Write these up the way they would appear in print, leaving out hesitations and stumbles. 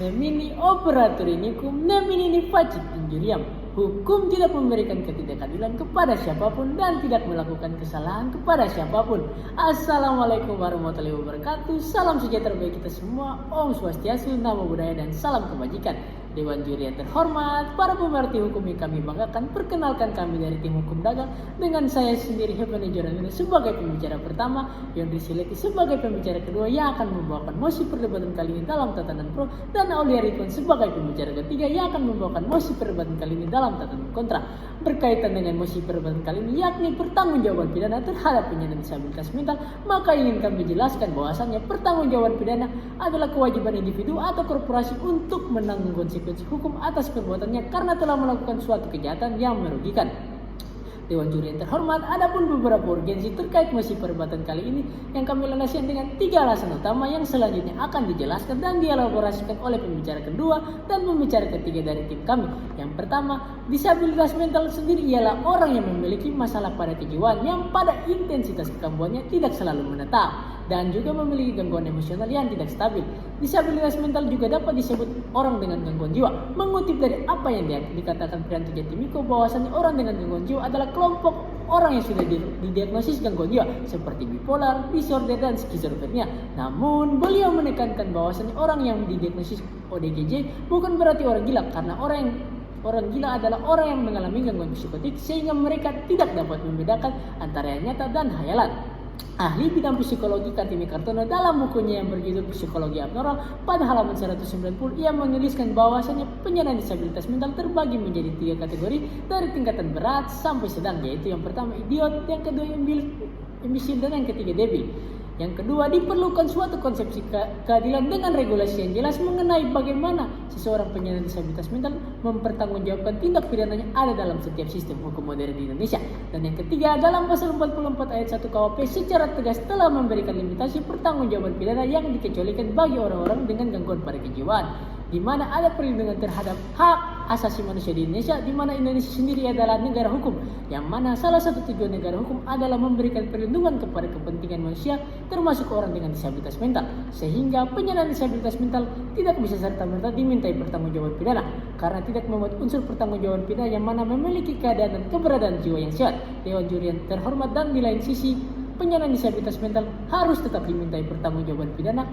Nemini operator inikum, nemini ni facit injuriam. Hukum tidak memberikan ketidakadilan kepada siapapun dan tidak melakukan kesalahan kepada siapapun. Assalamualaikum warahmatullahi wabarakatuh. Salam sejahtera bagi kita semua. Om Swastiastu, Namo Buddhaya, dan salam kebajikan. Dewan juri yang terhormat, para pemerhati hukum yang kami banggakan, perkenalkan kami dari tim hukum dagang dengan saya sendiri Heavenly Joranino sebagai pembicara pertama, Yondri Sileti sebagai pembicara kedua yang akan membawakan mosi perdebatan kali ini dalam tatanan pro, dan Aulia Ridwan sebagai pembicara ketiga yang akan membawakan mosi perdebatan kali ini dalam tatanan kontra. Berkaitan dengan mosi perdebatan kali ini yakni pertanggungjawaban pidana terhadap penyandang disabilitas mental, maka ingin kami jelaskan bahwasannya pertanggungjawaban pidana adalah kewajiban individu atau korporasi untuk menanggung konsekuensi hukum atas perbuatannya karena telah melakukan suatu kejahatan yang merugikan. Dewan juri yang terhormat, adapun beberapa urgensi terkait mosi perdebatan kali ini yang kami landaskan dengan 3 alasan utama yang selanjutnya akan dijelaskan dan dielaborasikan oleh pembicara kedua dan pembicara ketiga dari tim kami. Yang pertama, disabilitas mental sendiri ialah orang yang memiliki masalah pada kejiwaan yang pada intensitas kekambuhannya tidak selalu menetap dan juga memiliki gangguan emosional yang tidak stabil. Disabilitas mental juga dapat disebut orang dengan gangguan jiwa. Mengutip dari apa yang dikatakan Prianto Jatimiko bahwasannya orang dengan gangguan jiwa adalah kelompok orang yang sudah didiagnosis gangguan jiwa seperti bipolar, disorder, dan skizofrenia. Namun beliau menekankan bahwasannya orang yang didiagnosis ODGJ bukan berarti orang gila, karena orang gila adalah orang yang mengalami gangguan psikotik sehingga mereka tidak dapat membedakan antara yang nyata dan hayalan. Ahli bidang psikologi Kartini Kartono dalam bukunya yang berjudul Psikologi Abnormal pada halaman 190 ia menuliskan bahwasanya penyandang disabilitas mental terbagi menjadi 3 kategori dari tingkatan berat sampai sedang, yaitu yang pertama idiot, yang kedua imbecil, dan yang ketiga debil. Yang kedua, diperlukan suatu konsepsi keadilan dengan regulasi yang jelas mengenai bagaimana seseorang penyandang disabilitas mental mempertanggungjawabkan tindak pidananya ada dalam setiap sistem hukum modern di Indonesia. Dan yang ketiga, dalam pasal 44 ayat 1 KUHP secara tegas telah memberikan limitasi pertanggungjawaban pidana yang dikecualikan bagi orang-orang dengan gangguan pada kejiwaan, di mana ada perlindungan terhadap hak asasi manusia di Indonesia, di mana Indonesia sendiri adalah negara hukum, yang mana salah satu tujuan negara hukum adalah memberikan perlindungan kepada kepentingan manusia termasuk orang dengan disabilitas mental, sehingga penyandang disabilitas mental tidak bisa serta-merta dimintai pertanggungjawaban pidana karena tidak memuat unsur pertanggungjawaban pidana yang mana memiliki keadaan dan keberadaan jiwa yang sehat. Dewan juri yang terhormat, dan di lain sisi penyandang disabilitas mental harus tetap dimintai pertanggungjawaban pidana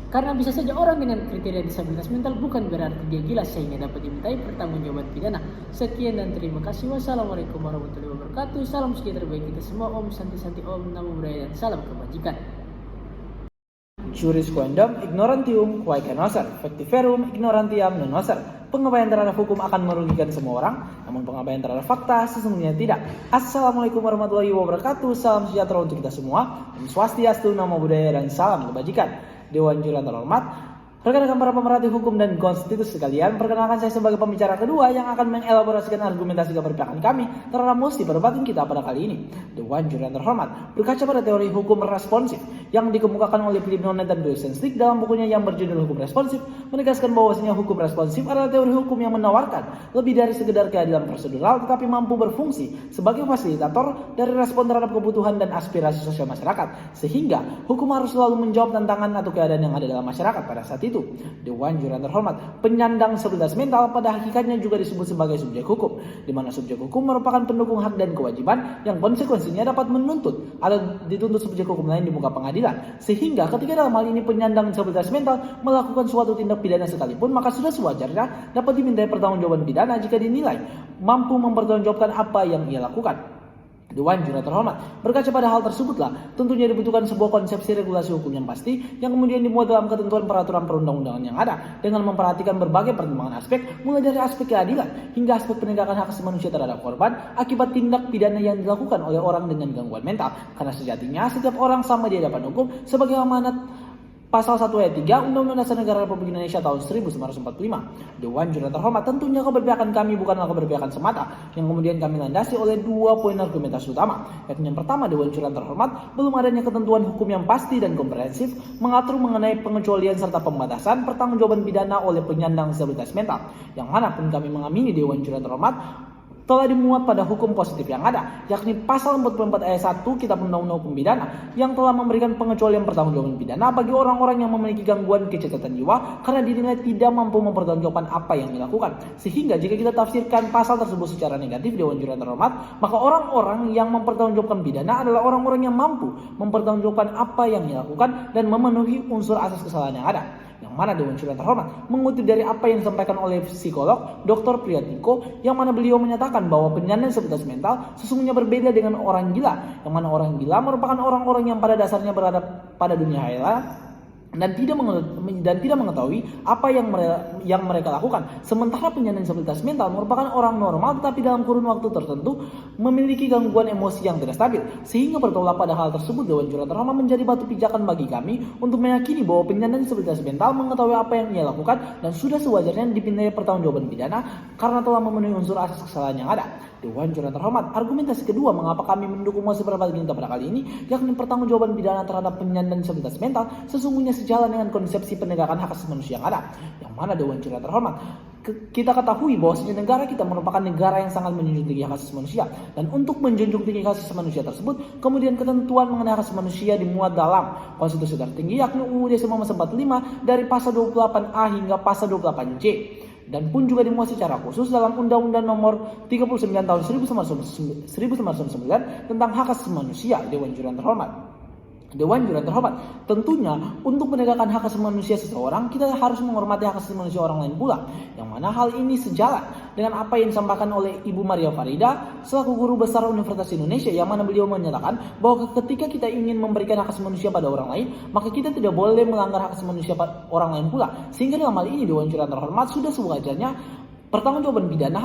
karena bisa saja orang dengan kriteria disabilitas mental bukan berarti dia gila sehingga dapat dimintai pertanggungjawaban pidana. Sekian dan terima kasih. Wassalamualaikum warahmatullahi wabarakatuh. Salam sejahtera bagi kita semua. Om Santi Santi Om, Namo Buddhaya, dan salam kebajikan. Juris quondam ignorantium quae canoser, factiferum ignorantiam non noser. Pengabaian terhadap hukum akan merugikan semua orang, namun pengabaian terhadap fakta sesungguhnya tidak. Assalamualaikum warahmatullahi wabarakatuh. Salam sejahtera untuk kita semua. Om Swastiastu, Namo Buddhaya, dan salam kebajikan. Dewan juri yang terhormat, rekan-rekan para pemerhati hukum dan konstitusi sekalian, perkenalkan saya sebagai pembicara kedua yang akan mengelaborasikan argumentasi keberpihakan kami terhadap mosi perdebatan kita pada kali ini. Dewan juri yang terhormat berkaca pada teori hukum responsif yang dikemukakan oleh Philip Nonet dan Bruce Stick dalam bukunya yang berjudul Hukum Responsif, menegaskan bahwasanya hukum responsif adalah teori hukum yang menawarkan lebih dari sekedar keadilan prosedural, tetapi mampu berfungsi sebagai fasilitator dari respon terhadap kebutuhan dan aspirasi sosial masyarakat, sehingga hukum harus selalu menjawab tantangan atau keadaan yang ada dalam masyarakat pada saat itu. Dewan juri yang terhormat, penyandang disabilitas mental pada hakikatnya juga disebut sebagai subjek hukum, di mana subjek hukum merupakan pendukung hak dan kewajiban yang konsekuensinya dapat menuntut atau dituntut subjek hukum lain di muka pengadilan. Sehingga ketika dalam hal ini penyandang disabilitas mental melakukan suatu tindak pidana sekalipun, maka sudah sewajarnya dapat dimintai pertanggungjawaban pidana jika dinilai mampu mempertanggungjawabkan apa yang ia lakukan. Dewan juri terhormat, berkaca pada hal tersebutlah tentunya dibutuhkan sebuah konsepsi regulasi hukum yang pasti yang kemudian dimuat dalam ketentuan peraturan perundang-undangan yang ada dengan memperhatikan berbagai pertimbangan aspek, mulai dari aspek keadilan hingga aspek penegakan hak asasi manusia terhadap korban akibat tindak pidana yang dilakukan oleh orang dengan gangguan mental, karena sejatinya setiap orang sama di hadapan hukum sebagai amanat Pasal 1 ayat 3 Undang-Undang Dasar Negara Republik Indonesia tahun 1945. Dewan juri terhormat, tentunya keberpihakan kami bukanlah keberpihakan semata yang kemudian kami landasi oleh 2 poin argumentasi utama. Yakni yang pertama, Dewan juri terhormat, belum adanya ketentuan hukum yang pasti dan komprehensif mengatur mengenai pengecualian serta pembatasan pertanggungjawaban pidana oleh penyandang disabilitas mental. Yang mana pun kami mengamini Dewan juri terhormat, telah dimuat pada hukum positif yang ada, yakni pasal 44 ayat 1 Kitab Undang-Undang Hukum Pidana yang telah memberikan pengecualian pertanggungjawaban pidana bagi orang-orang yang memiliki gangguan kecacatan jiwa karena dinilai tidak mampu mempertanggungjawabkan apa yang dilakukan. Sehingga jika kita tafsirkan pasal tersebut secara negatif, Dewan Juri yang terhormat, maka orang-orang yang mempertanggungjawabkan pidana adalah orang-orang yang mampu mempertanggungjawabkan apa yang dilakukan dan memenuhi unsur asas kesalahan yang ada. Yang mana Dewan Juri yang terhormat mengutip dari apa yang disampaikan oleh psikolog Dr. Priyatiko, yang mana beliau menyatakan bahwa penyandang disabilitas mental sesungguhnya berbeda dengan orang gila, yang mana orang gila merupakan orang-orang yang pada dasarnya berada pada dunia khayal dan tidak mengetahui apa yang mereka lakukan. Sementara penyandang disabilitas mental merupakan orang normal tetapi dalam kurun waktu tertentu memiliki gangguan emosi yang tidak stabil. Sehingga bertolak pada hal tersebut, Dewan Juri terhormat menjadi batu pijakan bagi kami untuk meyakini bahwa penyandang disabilitas mental mengetahui apa yang ia lakukan dan sudah sewajarnya dipindai pertanggungjawaban pidana karena telah memenuhi unsur asas kesalahan yang ada. Dewan Juri terhormat, argumentasi kedua mengapa kami mendukung mosi peradilan pada kali ini, yakni pertanggungjawaban pidana terhadap penyandang disabilitas mental sesungguhnya sejalan dengan konsepsi penegakan hak asasi manusia yang ada. Yang mana Dewan Juri terhormat, kita ketahui bahwa negara kita merupakan negara yang sangat menjunjung tinggi hak asasi manusia, dan untuk menjunjung tinggi hak asasi manusia tersebut, kemudian ketentuan mengenai hak asasi manusia dimuat dalam konstitusi tertinggi yakni UUD 1945 dari pasal 28A hingga pasal 28C. Dan pun juga dimuat secara khusus dalam Undang-Undang Nomor 39 Tahun 1999 tentang hak asasi manusia. Dewan Juri yang terhormat, tentunya untuk penegakan hak asasi manusia seseorang, kita harus menghormati hak asasi manusia orang lain pula. Yang mana hal ini sejalan dengan apa yang disampaikan oleh Ibu Maria Farida selaku Guru Besar Universitas Indonesia, yang mana beliau menyatakan bahwa ketika kita ingin memberikan hak asasi manusia pada orang lain, maka kita tidak boleh melanggar hak asasi manusia pada orang lain pula. Sehingga dalam hal ini Dewan Juri yang terhormat sudah sewajarnya pertanggungjawaban pidana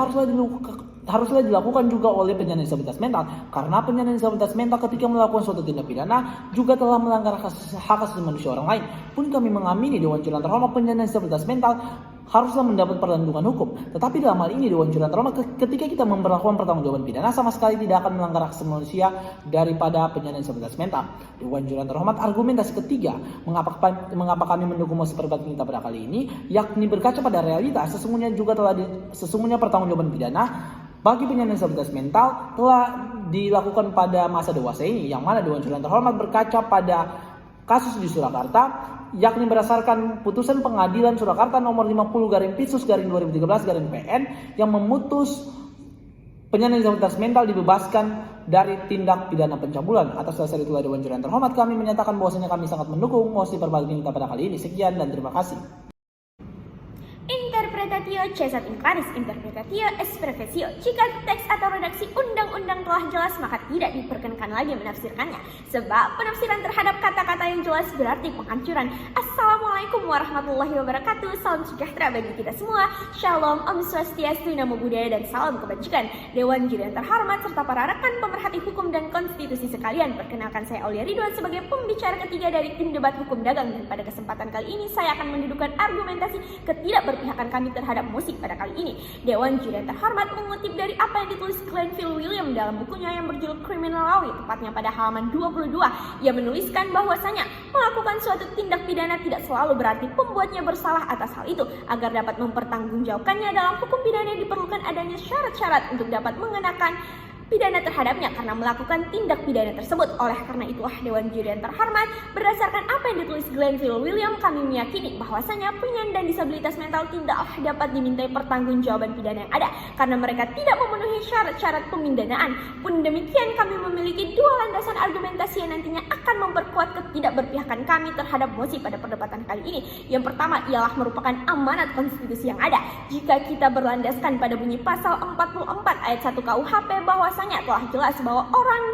haruslah dilakukan juga oleh penyandang disabilitas mental, karena penyandang disabilitas mental ketika melakukan suatu tindak pidana juga telah melanggar hak asasi manusia orang lain. Pun kami mengamini Dewan Juri yang terhormat penyandang disabilitas mental haruslah mendapat perlindungan hukum. Tetapi dalam hal ini Dewan Juri yang terhormat, ketika kita memperlakukan pertanggungjawaban pidana sama sekali tidak akan melanggar hak asasi manusia daripada penyandang disabilitas mental. Dewan Juri yang terhormat, argumentasi ketiga mengapa kami mendukung mosi peradilan kita pada kali ini, yakni berkaca pada realitas sesungguhnya pertanggungjawaban pidana bagi penyandang disabilitas mental telah dilakukan pada masa dewasa ini, yang mana Dewan Juri yang terhormat berkaca pada kasus di Surakarta, yakni berdasarkan putusan Pengadilan Surakarta nomor 50/Pisus/2013/PN yang memutus penyandang disabilitas mental dibebaskan dari tindak pidana pencabulan. Atas dasar itulah Dewan Juri yang terhormat, kami menyatakan bahwasanya kami sangat mendukung mosi peradilan kita pada kali ini. Sekian dan terima kasih. Interpretatio cesat in claris, interpretatio es profesio. Jika teks atau redaksi undang-undang telah jelas, maka tidak diperkenankan lagi menafsirkannya. Sebab penafsiran terhadap kata-kata yang jelas berarti penghancuran. Assalamualaikum warahmatullahi wabarakatuh. Salam sejahtera bagi kita semua. Shalom, Om Swastiastu, Namo Buddhaya, dan salam kebajikan. Dewan Juri yang terhormat serta para rekan pemerhati hukum dan konstitusi sekalian, perkenalkan saya Aulia Ridwan sebagai pembicara ketiga dari tim debat hukum dagang, dan pada kesempatan kali ini saya akan mendudukkan argumentasi ketidakberpihakan kami terhadap musik pada kali ini. Dewan Juri yang terhormat mengutip dari apa yang ditulis Glenville William dalam bukunya yang berjudul Criminal Law, tepatnya pada halaman 22. Ia menuliskan bahwasanya melakukan suatu tindak pidana tidak selalu berarti pembuatnya bersalah atas hal itu. Agar dapat mempertanggungjawabkannya dalam hukum pidana diperlukan adanya syarat-syarat untuk dapat mengenakan pidana terhadapnya karena melakukan tindak pidana tersebut. Oleh karena itulah Dewan Juri yang terhormat, berdasarkan apa yang ditulis Glenville William, kami meyakini bahwasanya penyandang disabilitas mental tidak dapat dimintai pertanggungjawaban pidana yang ada karena mereka tidak memenuhi syarat-syarat pemindanaan. Pun demikian, kami memiliki dua landasan argumentasi yang nantinya akan memperkuat ketidakberpihakan kami terhadap mosi pada perdebatan kali ini. Yang pertama ialah merupakan amanat konstitusi yang ada. Jika kita berlandaskan pada bunyi pasal 44 ayat 1 KUHP bahwasanya telah jelas bahwa orang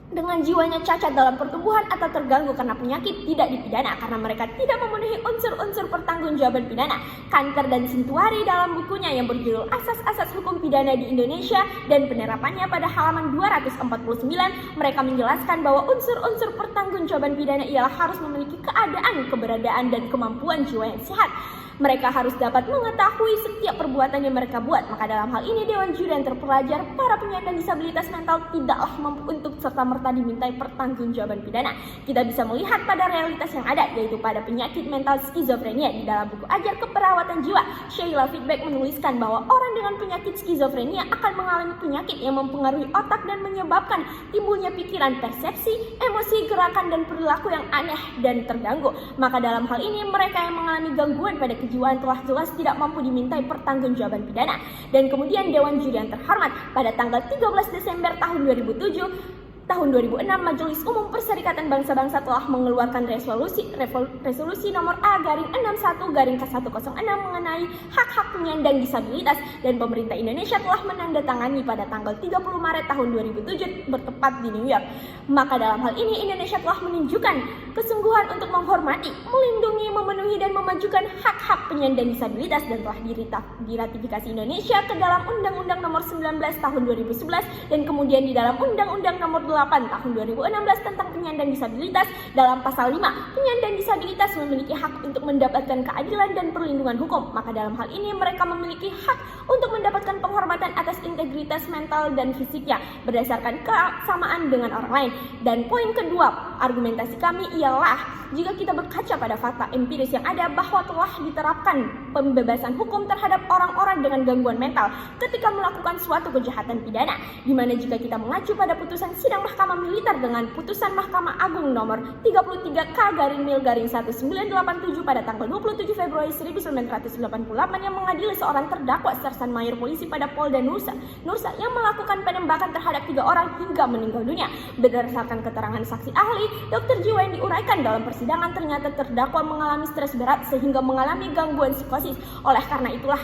dengan jiwanya cacat dalam pertumbuhan atau terganggu karena penyakit tidak dipidana karena mereka tidak memenuhi unsur-unsur pertanggungjawaban pidana. Kanker dan Sintuari dalam bukunya yang berjudul Asas-Asas Hukum Pidana di Indonesia dan penerapannya pada halaman 249, mereka menjelaskan bahwa unsur-unsur pertanggungjawaban pidana ialah harus memiliki keadaan, keberadaan, dan kemampuan jiwa yang sehat. Mereka harus dapat mengetahui setiap perbuatan yang mereka buat. Maka dalam hal ini Dewan Juri yang terpelajar, para penyandang disabilitas mental tidaklah mampu untuk serta-merta dimintai pertanggungjawaban pidana. Kita bisa melihat pada realitas yang ada, yaitu pada penyakit mental skizofrenia. Di dalam buku Ajar Keperawatan Jiwa, Sheila Feedback menuliskan bahwa orang dengan penyakit skizofrenia akan mengalami penyakit yang mempengaruhi otak dan menyebabkan timbulnya pikiran, persepsi, emosi, gerakan, dan perilaku yang aneh dan terganggu. Maka dalam hal ini mereka yang mengalami gangguan pada kejiwaan telah jelas tidak mampu dimintai pertanggungjawaban pidana. Dan kemudian Dewan Juri yang terhormat, pada tanggal 13 Desember tahun 2006, Majelis Umum Perserikatan Bangsa-Bangsa telah mengeluarkan resolusi nomor A/61/106 mengenai hak-hak penyandang disabilitas, dan pemerintah Indonesia telah menandatangani pada tanggal 30 Maret tahun 2007 bertepat di New York. Maka dalam hal ini Indonesia telah menunjukkan kesungguhan untuk menghormati, melindungi, memenuhi, dan memajukan hak-hak penyandang disabilitas, dan telah diratifikasi Indonesia ke dalam Undang-Undang Nomor 19 Tahun 2011 dan kemudian di dalam Undang-Undang Nomor 8 Tahun 2016 tentang penyandang disabilitas. Dalam pasal 5, penyandang disabilitas memiliki hak untuk mendapatkan keadilan dan perlindungan hukum. Maka dalam hal ini mereka memiliki hak untuk mendapatkan penghormatan atas integritas mental dan fisiknya berdasarkan kesamaan dengan orang lain. Dan poin kedua, argumentasi kami ialah jika kita berkaca pada fakta empiris yang ada bahwa telah diterapkan pembebasan hukum terhadap orang-orang dengan gangguan mental ketika melakukan suatu kejahatan pidana, di mana jika kita mengacu pada putusan sidang Mahkamah Militer dengan putusan Mahkamah Agung nomor 33K/Mil/1987 pada tanggal 27 Februari 1988 yang mengadili seorang terdakwa Sersan Mayor Polisi pada Polda Nursa yang melakukan penembakan terhadap 3 orang hingga meninggal dunia. Berdasarkan keterangan saksi ahli, dokter jiwa yang diuraikan dalam persidangan, ternyata terdakwa mengalami stres berat sehingga mengalami gangguan psikosis. Oleh karena itulah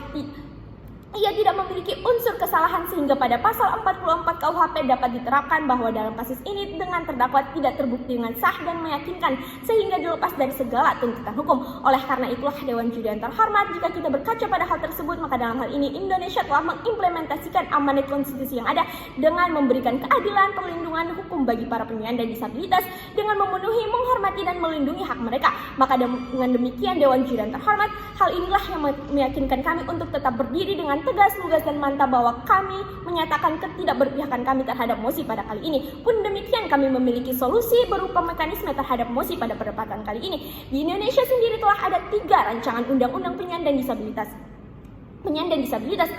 ia tidak memiliki unsur kesalahan sehingga pada pasal 44 KUHP dapat diterapkan bahwa dalam kasus ini dengan terdakwa tidak terbukti dengan sah dan meyakinkan sehingga dilepas dari segala tuntutan hukum. Oleh karena itulah Dewan Juri yang terhormat, jika kita berkaca pada hal tersebut, maka dalam hal ini Indonesia telah mengimplementasikan amanat konstitusi yang ada dengan memberikan keadilan, perlindungan hukum bagi para penyandang disabilitas dengan memenuhi, menghormati, dan melindungi hak mereka. Maka dengan demikian Dewan Juri yang terhormat, hal inilah yang meyakinkan kami untuk tetap berdiri dengan tegas, lugas, dan mantap bahwa kami menyatakan ketidakberpihakan kami terhadap mosi pada kali ini. Pun demikian kami memiliki solusi berupa mekanisme terhadap mosi pada perdebatan kali ini. Di Indonesia sendiri telah ada 3 rancangan undang-undang penyandang disabilitas.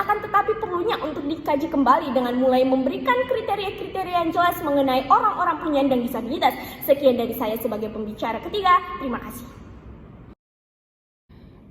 Akan tetapi perlunya untuk dikaji kembali dengan mulai memberikan kriteria-kriteria yang jelas mengenai orang-orang penyandang disabilitas. Sekian dari saya sebagai pembicara ketiga. Terima kasih.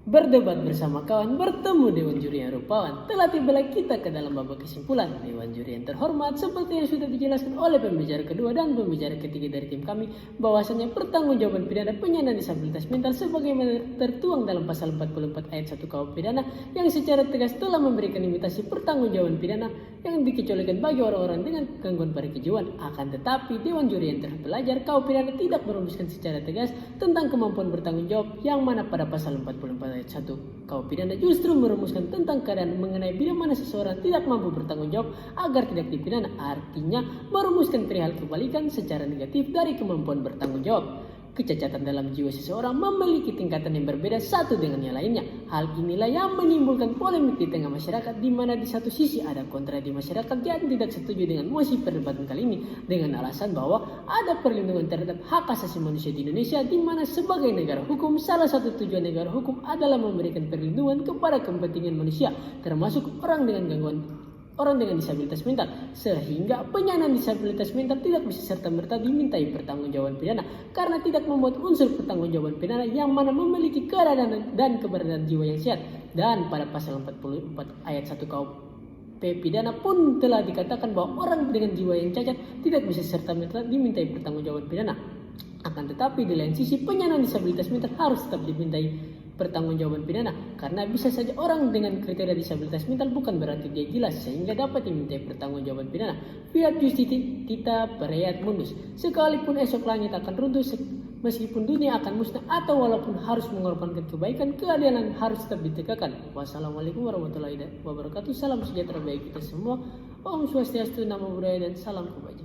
Berdebat bersama kawan, bertemu Dewan Juri yang rupawan. Telah tibalah kita ke dalam babak kesimpulan. Dewan Juri yang terhormat, seperti yang sudah dijelaskan oleh pembicara kedua dan pembicara ketiga dari tim kami, bahwasannya pertanggungjawaban pidana penyandang disabilitas mental sebagaimana tertuang dalam pasal 44 ayat 1 KUH pidana yang secara tegas telah memberikan limitasi pertanggungjawaban pidana yang dikecualikan bagi orang-orang dengan gangguan pada kejiwaan. Akan tetapi Dewan Juri yang terpelajar KUH pidana tidak merumuskan secara tegas tentang kemampuan bertanggung jawab, yang mana pada pasal 44 ayat 1 KUH pidana justru merumuskan tentang keadaan mengenai bila mana seseorang tidak mampu bertanggung jawab agar tidak dipidana. Artinya merumuskan perihal kebalikan secara negatif dari kemampuan bertanggung jawab. Kecacatan dalam jiwa seseorang memiliki tingkatan yang berbeda satu dengan yang lainnya. Hal inilah yang menimbulkan polemik di tengah masyarakat, di mana di satu sisi ada kontra di masyarakat yang tidak setuju dengan mosi perdebatan kali ini dengan alasan bahwa ada perlindungan terhadap hak asasi manusia di Indonesia, di mana sebagai negara hukum salah satu tujuan negara hukum adalah memberikan perlindungan kepada kepentingan manusia, termasuk orang dengan disabilitas mental, sehingga penyandang disabilitas mental tidak bisa serta-merta dimintai pertanggungjawaban pidana karena tidak memuat unsur pertanggungjawaban pidana yang mana memiliki keadaan dan keberadaan jiwa yang sehat. Dan pada pasal 44 ayat 1 KUHP pidana pun telah dikatakan bahwa orang dengan jiwa yang cacat tidak bisa serta-merta dimintai pertanggungjawaban pidana. Akan tetapi di lain sisi penyandang disabilitas mental harus tetap dimintai pertanggungjawaban pidana karena bisa saja orang dengan kriteria disabilitas mental bukan berarti dia gila sehingga dapat dimintai pertanggungjawaban pidana. Fiat Justititia Pereat Mundus, sekalipun esok langit akan runtuh, meskipun dunia akan musnah, atau walaupun harus mengorbankan kebaikan, keadilan harus tetap ditegakkan. Wassalamualaikum warahmatullahi wabarakatuh. Salam sejahtera bagi kita semua. Om Swastiastu, Namo Buddhaya, dan salam kebajikan.